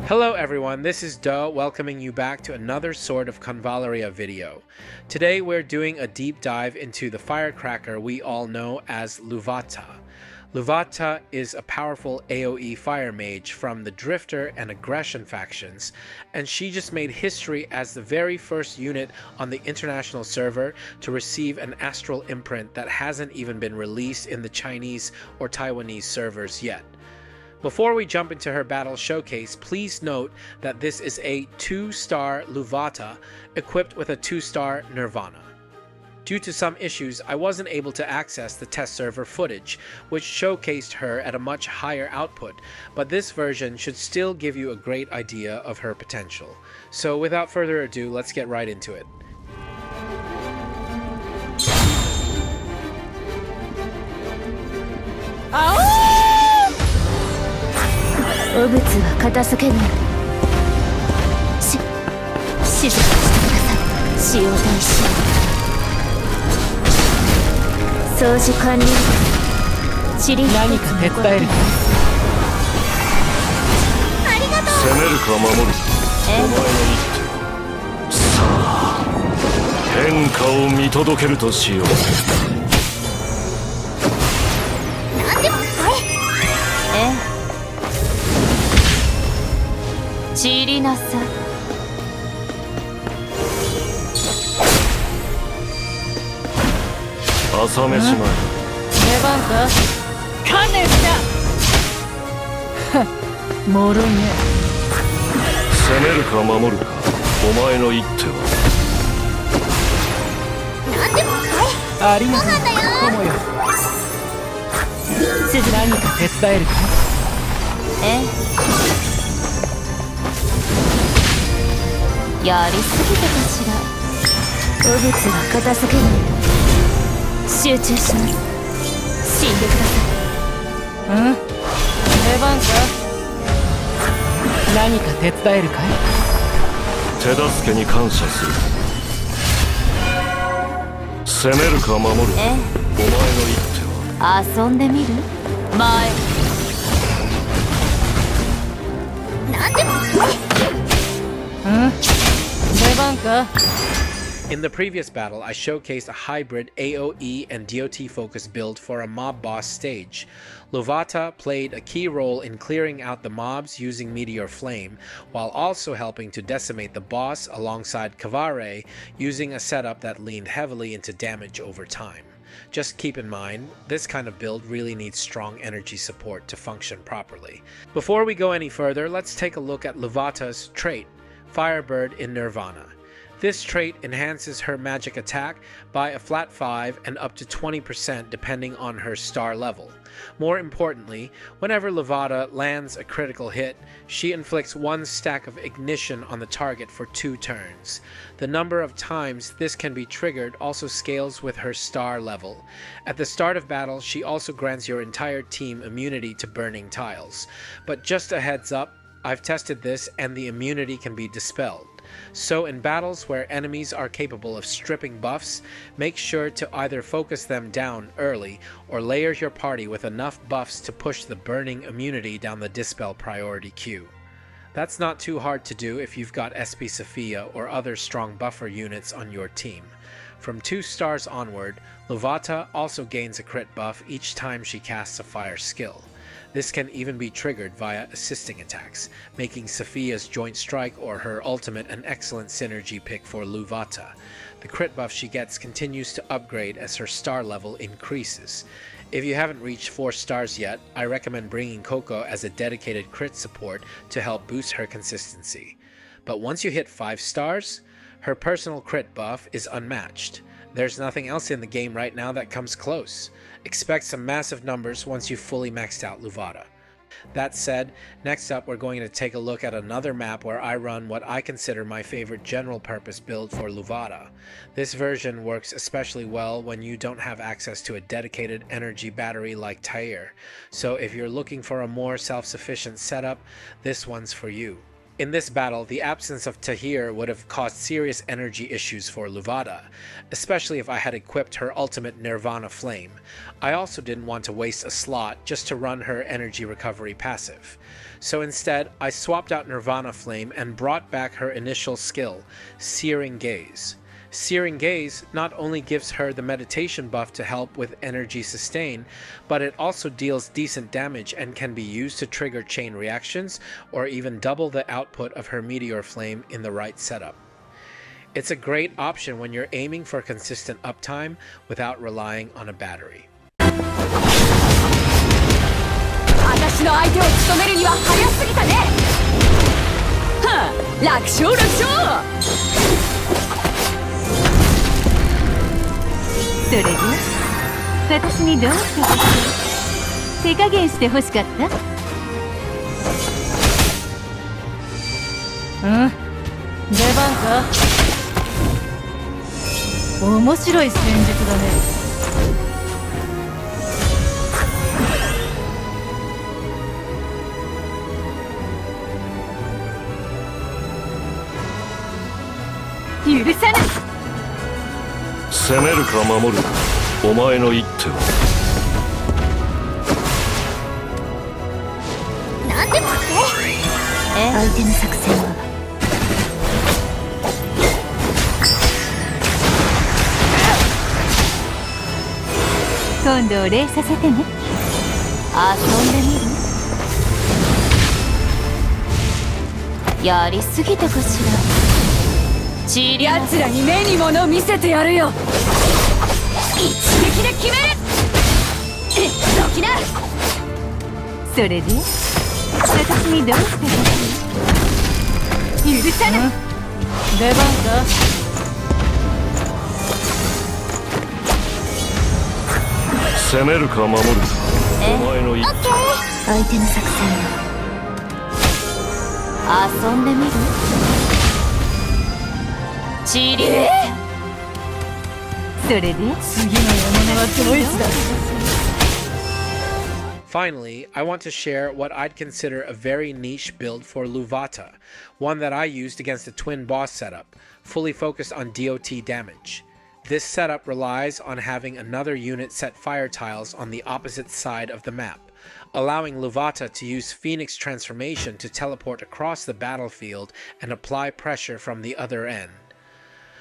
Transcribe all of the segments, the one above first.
Hello everyone, this is Do welcoming you back to another Sword of Convallaria video. Today we're doing a deep dive into the firecracker we all know as Luvata. Luvata is a powerful AoE fire mage from the Drifter and Aggression factions, and she just made history as the very first unit on the international server to receive an astral imprint that hasn't even been released in the Chinese or Taiwanese servers yet. Before we jump into her battle showcase, please note that this is a 2-star Luvata equipped with a 2-star Nirvana. Due to some issues, I wasn't able to access the test server footage, which showcased her at a much higher output, but this version should still give you a great idea of her potential. So without further ado, let's get right into it. In the previous battle, I showcased a hybrid AoE and DOT focused build for a mob boss stage. Luvata played a key role in clearing out the mobs using Meteor Flame, while also helping to decimate the boss alongside Convallaria using a setup that leaned heavily into damage over time. Just keep in mind, this kind of build really needs strong energy support to function properly. Before we go any further, let's take a look at Luvata's trait, Firebird in Nirvana. This trait enhances her magic attack by a flat 5 and up to 20% depending on her star level. More importantly, whenever Luvata lands a critical hit, she inflicts 1 stack of ignition on the target for 2 turns. The number of times this can be triggered also scales with her star level. At the start of battle, she also grants your entire team immunity to burning tiles. But just a heads up, I've tested this and the immunity can be dispelled. So in battles where enemies are capable of stripping buffs, make sure to either focus them down early or layer your party with enough buffs to push the burning immunity down the dispel priority queue. That's not too hard to do if you've got SP Sophia or other strong buffer units on your team. From 2 stars onward, Luvata also gains a crit buff each time she casts a fire skill. This can even be triggered via assisting attacks, making Sophia's Joint Strike or her ultimate an excellent synergy pick for Luvata. The crit buff she gets continues to upgrade as her star level increases. If you haven't reached 4 stars yet, I recommend bringing Coco as a dedicated crit support to help boost her consistency. But once you hit 5 stars, her personal crit buff is unmatched. There's nothing else in the game right now that comes close. Expect some massive numbers once you've fully maxed out Luvata. That said, next up we're going to take a look at another map where I run what I consider my favorite general purpose build for Luvata. This version works especially well when you don't have access to a dedicated energy battery like Tyre, so if you're looking for a more self-sufficient setup, this one's for you. In this battle, the absence of Tahir would have caused serious energy issues for Luvata, especially if I had equipped her ultimate Nirvana Flame. I also didn't want to waste a slot just to run her energy recovery passive. So instead, I swapped out Nirvana Flame and brought back her initial skill, Searing Gaze. Searing Gaze not only gives her the meditation buff to help with energy sustain, but it also deals decent damage and can be used to trigger chain reactions or even double the output of her Meteor Flame in the right setup. It's a great option when you're aiming for consistent uptime without relying on a battery. 私の相手を務めるには早すぎたね。はあ、楽勝楽勝。それで私にどうして手加減して欲しかった？うん、出番か？面白い戦術だね。許さない。攻めるか守るか、お前の一手は。なんでもって相手の作戦は今度お礼させてね。遊んでみる？やりすぎたかしら。奴らに目に物を見せてやるよ。一撃で決める。どきな。それで私にどうしてほしい？許さない。出番か？攻めるか守るか、お前の一手。相手の作戦は遊んでみる？チリそれで次の獲物はドイツだ。Finally, I want to share what I'd consider a very niche build for Luvata, one that I used against a twin boss setup, fully focused on DOT damage. This setup relies on having another unit set fire tiles on the opposite side of the map, allowing Luvata to use Phoenix Transformation to teleport across the battlefield and apply pressure from the other end.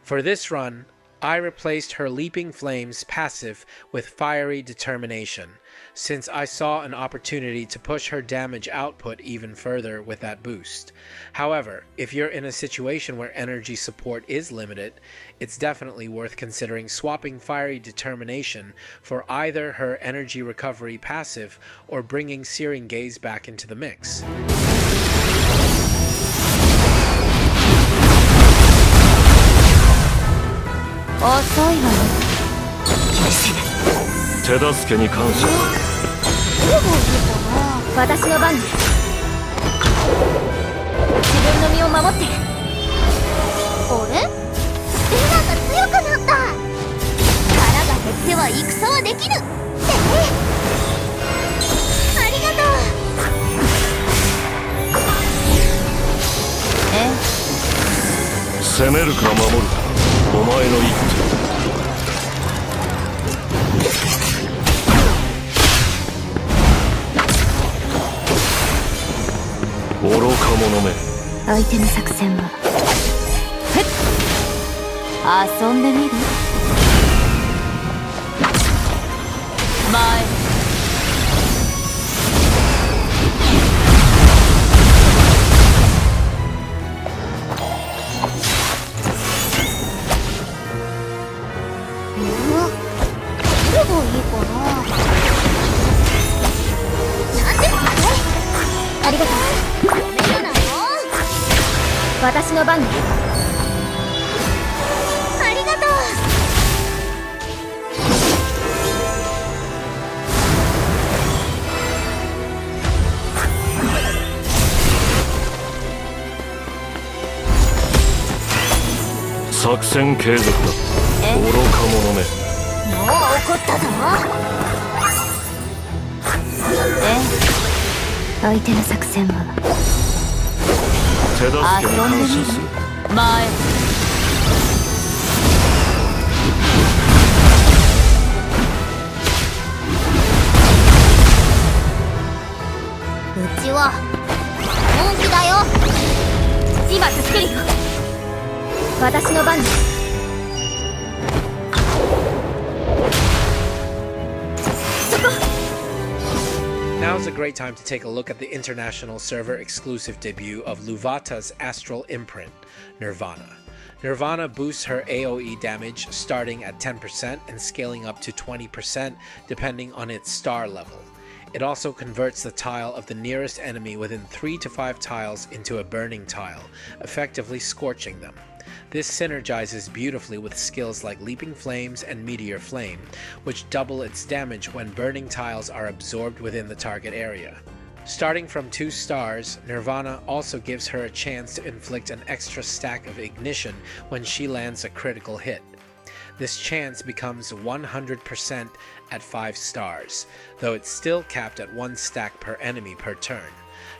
For this run, I replaced her Leaping Flames passive with Fiery Determination, since I saw an opportunity to push her damage output even further with that boost. However, if you're in a situation where energy support is limited, it's definitely worth considering swapping Fiery Determination for either her energy recovery passive or bringing Searing Gaze back into the mix. 遅いわね。手助けに感謝。私の番ね。自分の身を守って。あれ？レナが強くなった。腹が減っては戦はできぬ。ありがとう。攻めるか守るか、お前の一手。愚か者め。相手の作戦は遊んでみる？前私の番ね。ありがとう。作戦継続だ。愚か者め。もう怒ったぞ。相手の作戦は手助けに感謝する。前うちは本気だよ。今助けるよ。私の番です。Now's a great time to take a look at the international server exclusive debut of Luvata's astral imprint, Nirvana. Nirvana boosts her AoE damage starting at 10% and scaling up to 20% depending on its star level. It also converts the tile of the nearest enemy within 3 to 5 tiles into a burning tile, effectively scorching them. This synergizes beautifully with skills like Leaping Flames and Meteor Flame, which double its damage when burning tiles are absorbed within the target area. Starting from 2 stars, Nirvana also gives her a chance to inflict an extra stack of ignition when she lands a critical hit. This chance becomes 100% at 5 stars, though it's still capped at 1 stack per enemy per turn.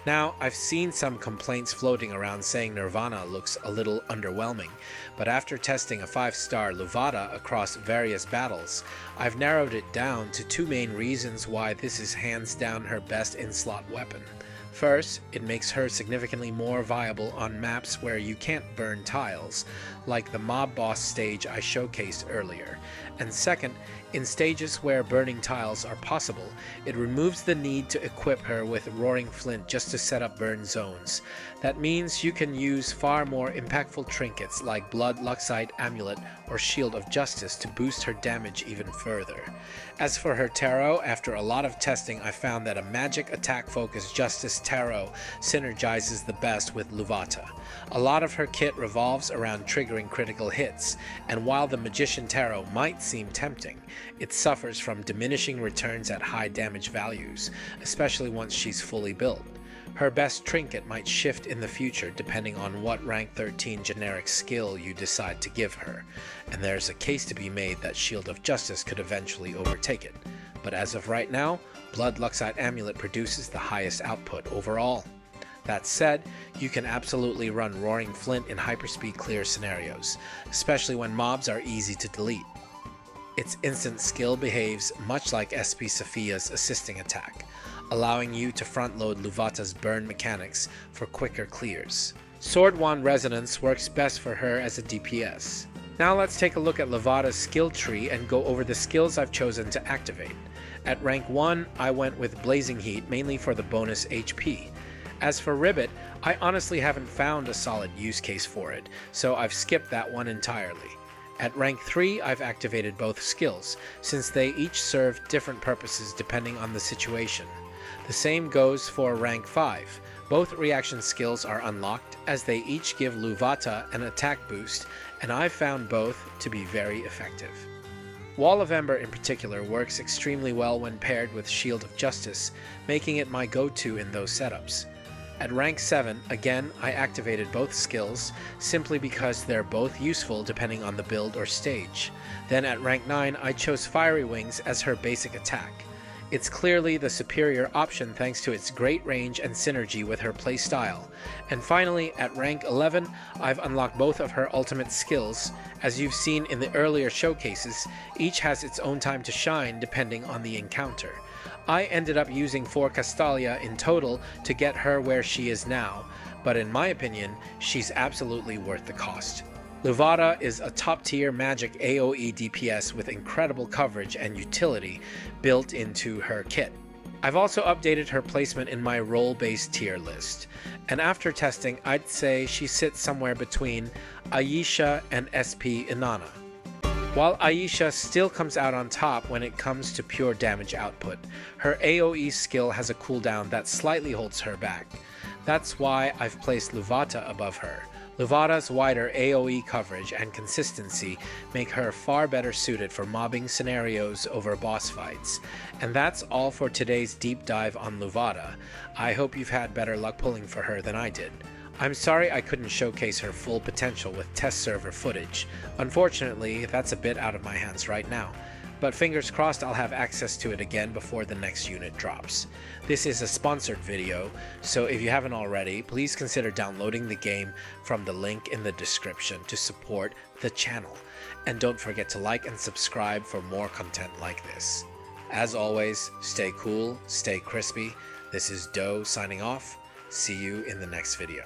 Now, I've seen some complaints floating around saying Nirvana looks a little underwhelming, but after testing a 5-star Luvata across various battles, I've narrowed it down to 2 main reasons why this is hands down her best in-slot weapon. First, it makes her significantly more viable on maps where you can't burn tiles, like the mob boss stage I showcased earlier. And second, in stages where burning tiles are possible, it removes the need to equip her with Roaring Flint just to set up burn zones. That means you can use far more impactful trinkets like Blood Luxite Amulet or Shield of Justice to boost her damage even further. As for her tarot, after a lot of testing I found that a magic attack focused Justice tarot synergizes the best with Luvata. A lot of her kit revolves around triggering critical hits, and while the Magician tarot might seem tempting, it suffers from diminishing returns at high damage values, especially once she's fully built. Her best trinket might shift in the future depending on what rank 13 generic skill you decide to give her, and there's a case to be made that Shield of Justice could eventually overtake it. But as of right now, Blood Luxite Amulet produces the highest output overall. That said, you can absolutely run Roaring Flint in hyperspeed clear scenarios, especially when mobs are easy to delete. Its instant skill behaves much like SP Sophia's assisting attack, allowing you to front-load Luvata's burn mechanics for quicker clears. Sword Wand Resonance works best for her as a DPS. Now let's take a look at Luvata's skill tree and go over the skills I've chosen to activate. At rank 1, I went with Blazing Heat mainly for the bonus HP. As for Ribbit, I honestly haven't found a solid use case for it, so I've skipped that one entirely. At rank 3, I've activated both skills, since they each serve different purposes depending on the situation. The same goes for rank 5. Both reaction skills are unlocked, as they each give Luvata an attack boost, and I've found both to be very effective. Wall of Ember in particular works extremely well when paired with Shield of Justice, making it my go-to in those setups. At rank 7, again, I activated both skills, simply because they're both useful depending on the build or stage. Then at rank 9, I chose Fiery Wings as her basic attack. It's clearly the superior option thanks to its great range and synergy with her playstyle. And finally, at rank 11, I've unlocked both of her ultimate skills. As you've seen in the earlier showcases, each has its own time to shine depending on the encounter. I ended up using 4 Castalia in total to get her where she is now, but in my opinion, she's absolutely worth the cost. Luvata is a top-tier magic AoE DPS with incredible coverage and utility built into her kit. I've also updated her placement in my role-based tier list, and after testing, I'd say she sits somewhere between Aisha and SP Inanna. While Aisha still comes out on top when it comes to pure damage output, her AoE skill has a cooldown that slightly holds her back. That's why I've placed Luvata above her. Luvata's wider AoE coverage and consistency make her far better suited for mobbing scenarios over boss fights. And that's all for today's deep dive on Luvata. I hope you've had better luck pulling for her than I did. I'm sorry I couldn't showcase her full potential with test server footage. Unfortunately, that's a bit out of my hands right now. but fingers crossed I'll have access to it again before the next unit drops. This is a sponsored video, so if you haven't already, please consider downloading the game from the link in the description to support the channel. And don't forget to like and subscribe for more content like this. As always, stay cool, stay crispy. This is Doe signing off. See you in the next video.